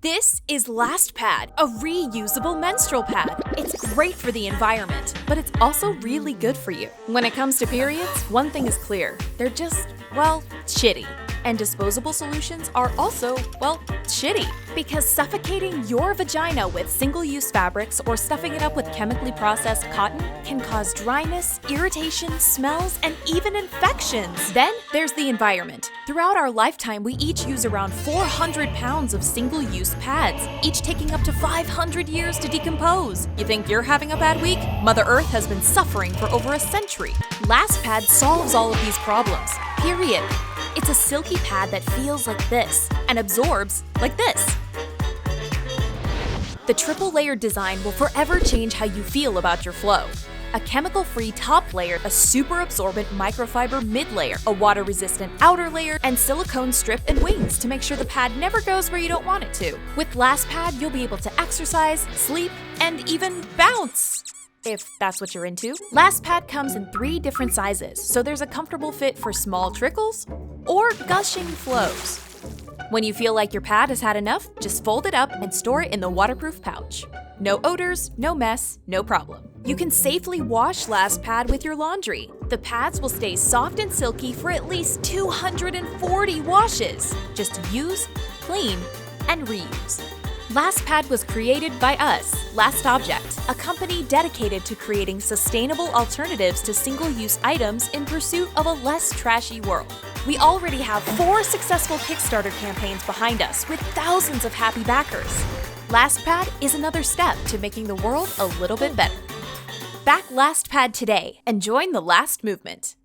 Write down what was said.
This is LastPad, a reusable menstrual pad. It's great for the environment, but it's also really good for you. When it comes to periods, one thing is clear. They're just, well, shitty. And disposable solutions are also, well, shitty. Because suffocating your vagina with single-use fabrics or stuffing it up with chemically processed cotton can cause dryness, irritation, smells, and even infections. Then there's the environment. Throughout our lifetime, we each use around 400 pounds of single-use pads, each taking up to 500 years to decompose. You think you're having a bad week? Mother Earth has been suffering for over a century. LastPad solves all of these problems, period. It's a silky pad that feels like this and absorbs like this. The triple-layered design will forever change how you feel about your flow. A chemical-free top layer, a super-absorbent microfiber mid-layer, a water-resistant outer layer, and silicone strip and wings to make sure the pad never goes where you don't want it to. With LastPad, you'll be able to exercise, sleep, and even bounce, if that's what you're into. LastPad comes in 3 different sizes, so there's a comfortable fit for small trickles or gushing flows. When you feel like your pad has had enough, just fold it up and store it in the waterproof pouch. No odors, no mess, no problem. You can safely wash LastPad with your laundry. The pads will stay soft and silky for at least 240 washes. Just use, clean, and reuse. LastPad was created by us, Last Object, a company dedicated to creating sustainable alternatives to single-use items in pursuit of a less trashy world. We already have 4 successful Kickstarter campaigns behind us with thousands of happy backers. LastPad is another step to making the world a little bit better. Back LastPad today and join the Last movement.